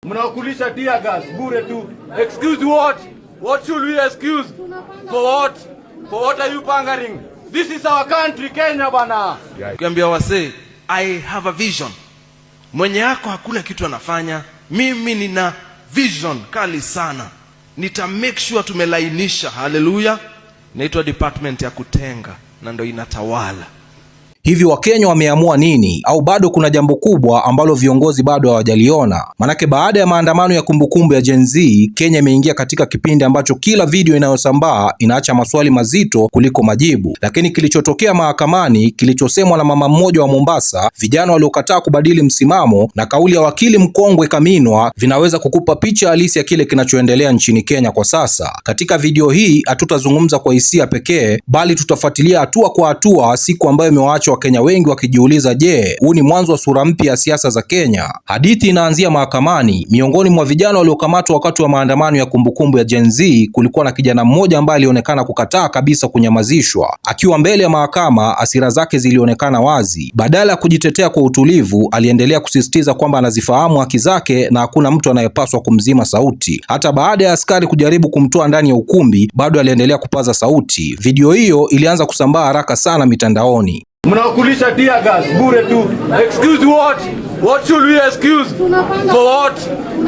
Mnakulisha tear gas bure tu. Excuse what? What should we excuse? For what? For what are you pangering? This is our country, Kenya bana. Kiambia wase, I have a vision. Mwenye yako hakuna kitu anafanya. Mimi nina vision kali sana. Nita make sure tumelainisha. Hallelujah. Inaitwa department ya kutenga na ndio inatawala. Hivi Wakenya wameamua nini? Au bado kuna jambo kubwa ambalo viongozi bado hawajaliona? Manake baada ya maandamano ya kumbukumbu ya Gen Z, Kenya imeingia katika kipindi ambacho kila video inayosambaa inaacha maswali mazito kuliko majibu. Lakini kilichotokea mahakamani, kilichosemwa na mama mmoja wa Mombasa, vijana waliokataa kubadili msimamo na kauli ya wakili mkongwe Kaminwa vinaweza kukupa picha halisi ya kile kinachoendelea nchini Kenya kwa sasa. Katika video hii hatutazungumza kwa hisia pekee, bali tutafuatilia hatua kwa hatua siku ambayo imewaacha Wakenya wengi wakijiuliza, je, huu ni mwanzo wa sura mpya ya siasa za Kenya? Hadithi inaanzia mahakamani. Miongoni mwa vijana waliokamatwa wakati wa maandamano ya kumbukumbu ya Gen Z, kulikuwa na kijana mmoja ambaye alionekana kukataa kabisa kunyamazishwa. Akiwa mbele ya mahakama, hasira zake zilionekana wazi. Badala ya kujitetea kwa utulivu, aliendelea kusisitiza kwamba anazifahamu haki zake na hakuna mtu anayepaswa kumzima sauti. Hata baada ya askari kujaribu kumtoa ndani ya ukumbi, bado aliendelea kupaza sauti. Video hiyo ilianza kusambaa haraka sana mitandaoni. Mnakulisha tear gas bure tu. Excuse what? What should we excuse? For what?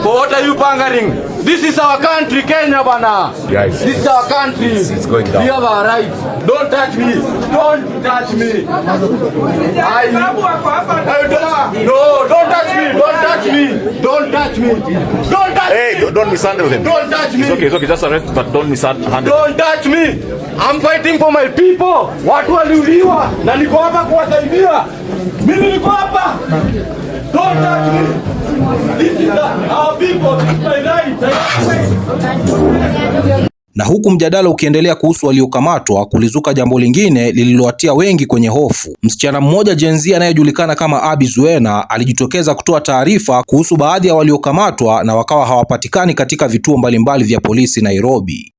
For what are you pangering? This is our country, Kenya bana. Guys, this is our country. It's going down. We have our rights. Don't touch me. Don't touch me. No, don't touch me. Don't touch me. Don't touch me. Don't touch me. Hey, don't mishandle him. Don't touch me. It's okay, just arrest, but don't mishandle. Don't touch me. I'm fighting for my people. Watu waliuliwa na niko hapa kuwasaidia. Mimi niko hapa. Don't touch me. This is our people. This is my right. Na huku mjadala ukiendelea kuhusu waliokamatwa, kulizuka jambo lingine lililowatia wengi kwenye hofu. Msichana mmoja Gen Z anayejulikana kama Abby Zuena alijitokeza kutoa taarifa kuhusu baadhi ya waliokamatwa na wakawa hawapatikani katika vituo mbalimbali vya polisi Nairobi.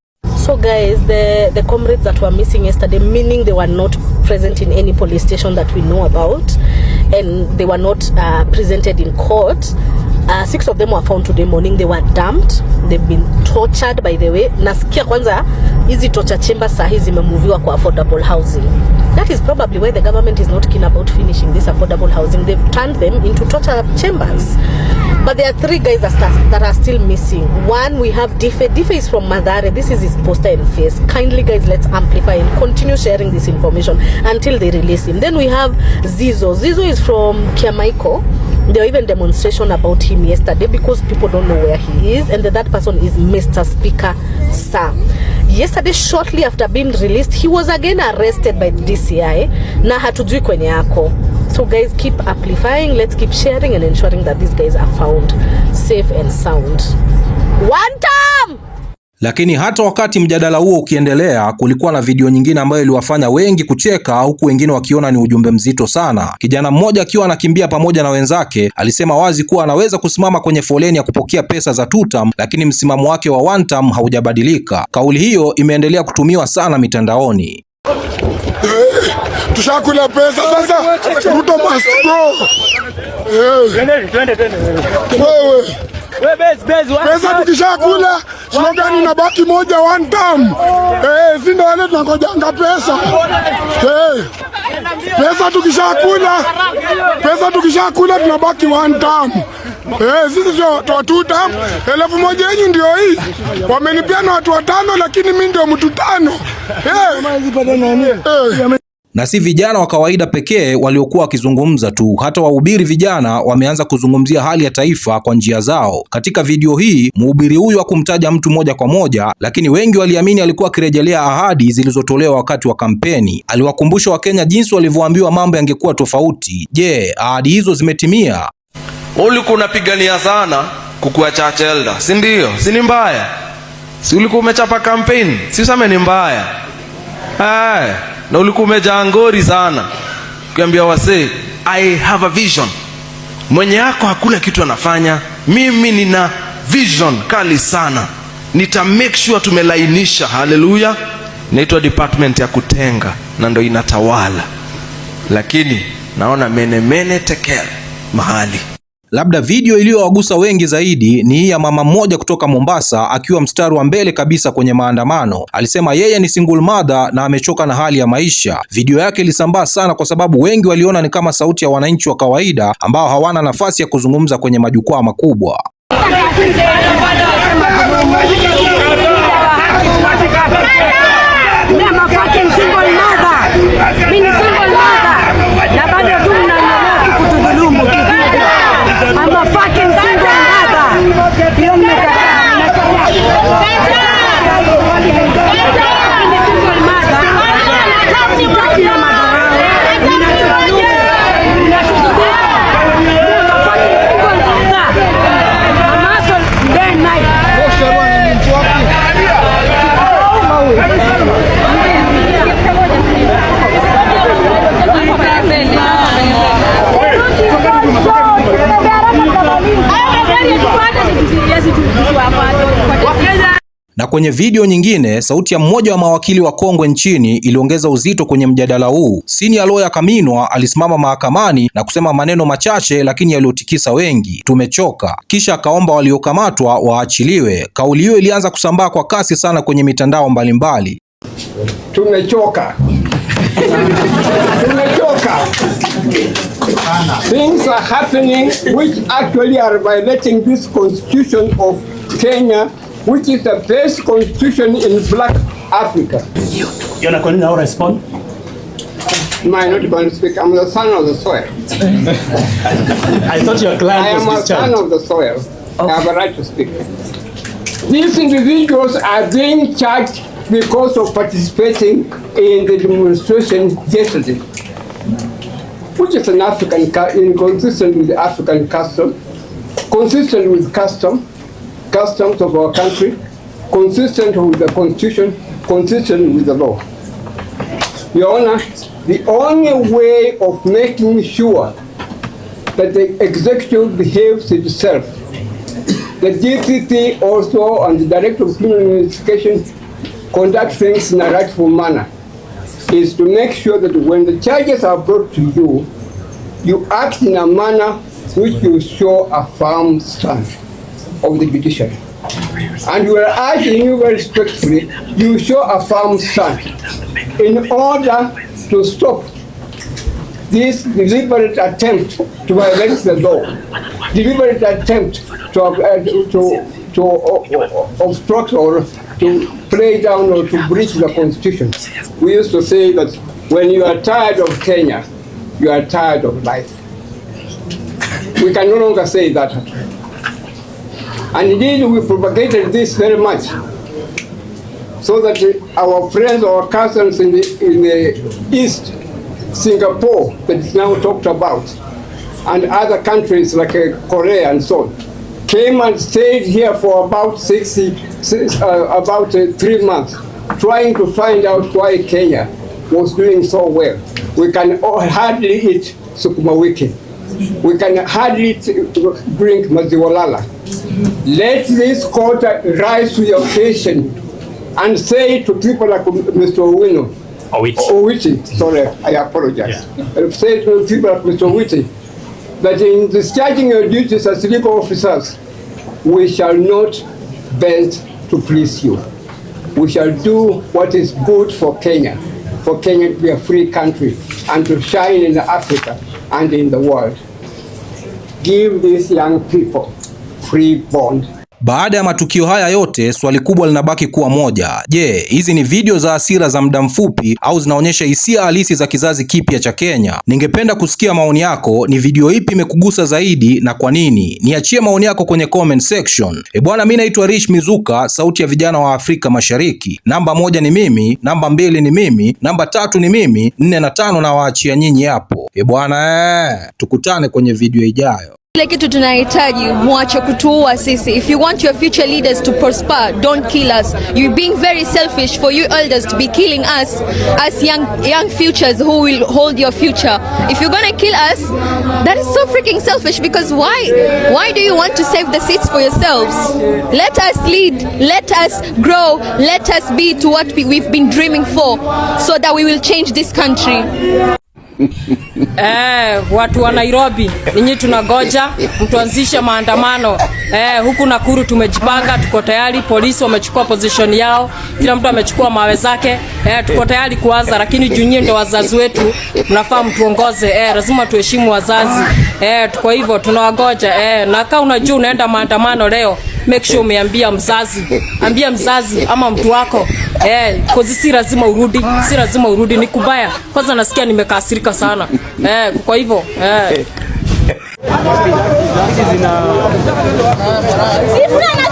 So guys, the comrades that were missing yesterday, meaning they were not present in any police station that we know about, and they were not presented in court. 6 of them were found today morning. They were dumped. They've been tortured, by the way. Nasikia kwanza hizi torture chambers sahi zimemoviwa kwa affordable housing. That is probably why the government is not keen about finishing this affordable housing. They've turned them into torture chambers. But there are 3 guys that are still missing. One, we have Dife. Dife is from Mathare. This is his poster and face. Kindly guys, let's amplify and continue sharing this information until they release him. Then we have Zizo. Zizo is from Kiamaiko. There were even demonstration about him yesterday because people don't know where he is, and that person is Mr. Speaker Sir. Yesterday, shortly after being released, he was again arrested by the DCI. Na hatujui kwenye yako. So guys, keep amplifying, let's keep sharing and ensuring that these guys are found safe and sound. One time! Lakini hata wakati mjadala huo ukiendelea, kulikuwa na video nyingine ambayo iliwafanya wengi kucheka, huku wengine wakiona ni ujumbe mzito sana. Kijana mmoja akiwa anakimbia pamoja na wenzake alisema wazi kuwa anaweza kusimama kwenye foleni ya kupokea pesa za 2 term, lakini msimamo wake wa 1 term haujabadilika. Kauli hiyo imeendelea kutumiwa sana mitandaoni. Tushakula pesa sasa, Ruto must go. Pesa tukishakula, slogan inabaki moja, 1 term. Sindo wale tunakojanga pesa. Pesa tukishakula tunabaki 1 term. Sisi sio 2 term. 1,000 yenyu ndio hii. Wamenipia na watu 5, lakini mimi ndio mtu 5. Na si vijana wa kawaida pekee waliokuwa wakizungumza tu, hata wahubiri vijana wameanza kuzungumzia hali ya taifa kwa njia zao. Katika video hii, mhubiri huyu hakumtaja mtu moja kwa moja, lakini wengi waliamini alikuwa akirejelea ahadi zilizotolewa wakati wa kampeni. Aliwakumbusha Wakenya jinsi walivyoambiwa mambo yangekuwa tofauti. Je, ahadi hizo zimetimia? Ulikuwa unapigania sana kukua church elder, si ndio? Si ni mbaya? Si ulikuwa umechapa campaign? Si useme ni mbaya? Na ulikuwa umejaa ngori sana. Kiambia wase, I have a vision. Mwenye yako hakuna kitu anafanya. Mimi nina vision kali sana. Nita make sure tumelainisha. Hallelujah. Inaitwa department ya kutenga na ndio inatawala. Lakini naona mene tekele mahali. Labda video iliyowagusa wengi zaidi ni hii ya mama mmoja kutoka Mombasa akiwa mstari wa mbele kabisa kwenye maandamano. Alisema yeye ni single mother na amechoka na hali ya maisha. Video yake ilisambaa sana kwa sababu wengi waliona ni kama sauti ya wananchi wa kawaida ambao hawana nafasi ya kuzungumza kwenye majukwaa makubwa. Na kwenye video nyingine, sauti ya mmoja wa mawakili wa kongwe nchini iliongeza uzito kwenye mjadala huu. Senior lawyer Kaminwa alisimama mahakamani na kusema maneno machache lakini yaliyotikisa wengi: tumechoka. Kisha akaomba waliokamatwa waachiliwe. Kauli hiyo ilianza kusambaa kwa kasi sana kwenye mitandao mbalimbali. Tumechoka. Tumechoka. Things are happening which actually are violating this constitution of Kenya, which is the best constitution in Black Africa. You're not going to respond? Am I not going to speak? I'm the son of the soil. I thought your client was I am a son of the soil. Okay. I have a right to speak. These individuals are being charged because of participating in the demonstration yesterday, which is an African, inconsistent with the African custom, consistent with customs of our country, consistent with the constitution, consistent with the law. Your Honor, the only way of making sure that the executive behaves itself, the DPP also and the Director of Criminal Investigation conduct things in a rightful manner, is to make sure that when the charges are brought to you, you act in a manner which you show a firm stance of the judiciary. And we are urging you very respectfully, you show a firm stance in order to stop this deliberate attempt to violate the law, deliberate attempt to obstruct or to play down or to breach the constitution. We used to say that when you are tired of Kenya, you are tired of life. We can no longer say that. And indeed, we propagated this very much, so that our friends, our cousins in the East, Singapore, that is now talked about, and other countries like Korea and so on, came and stayed here for about 3 months, trying to find out why Kenya was doing so well. We can hardly eat sukuma wiki. We can hardly drink maziwalala. Let this court rise to the occasion and say to people like Mr. Owiti, sorry, I apologize. Yeah. Say to people like Mr. Owiti that in discharging your duties as legal officers, we shall not bend to please you. We shall do what is good for Kenya to be a free country and to shine in Africa and in the world. Give these young people free bond. Baada ya matukio haya yote, swali kubwa linabaki kuwa moja. Je, hizi ni video za hasira za muda mfupi au zinaonyesha hisia halisi za kizazi kipya cha Kenya? Ningependa kusikia maoni yako. Ni video ipi imekugusa zaidi na kwa nini? Niachie maoni yako kwenye comment section. Bwana, mimi naitwa Rich Mizuka, sauti ya vijana wa Afrika Mashariki. Namba 1 ni mimi, namba 2 ni mimi, namba 3 ni mimi, 4 na 5 na waachia nyinyi hapo. Bwana, tukutane kwenye video ijayo. Kile kitu tunahitaji muache kutuua sisi. If you want your future leaders to prosper, don't kill us. You're being very selfish for you elders to be killing us as young futures who will hold your future. If you're gonna kill us, that is so freaking selfish, because why do you want to save the seats for yourselves? Let us lead, let us grow, let us be to what we've been dreaming for, so that we will change this country. Watu wa Nairobi, ninyi tunagoja mtuanzishe maandamano. Huku Nakuru tumejipanga, tuko tayari, polisi wamechukua position yao, kila mtu amechukua mawe zake. Tuko tayari kuanza, lakini junyi ndio wazazi wetu, mnafaa mtuongoze. Lazima tuheshimu wazazi. Tuko hivyo tunawagoja. Na kama unajua unaenda maandamano leo, make sure umeambia mzazi. Ambia mzazi ama mtu wako. Kozi si lazima urudi, ni kubaya. Kwanza nasikia nimekasirika sana. Kwa hivyo Sifuna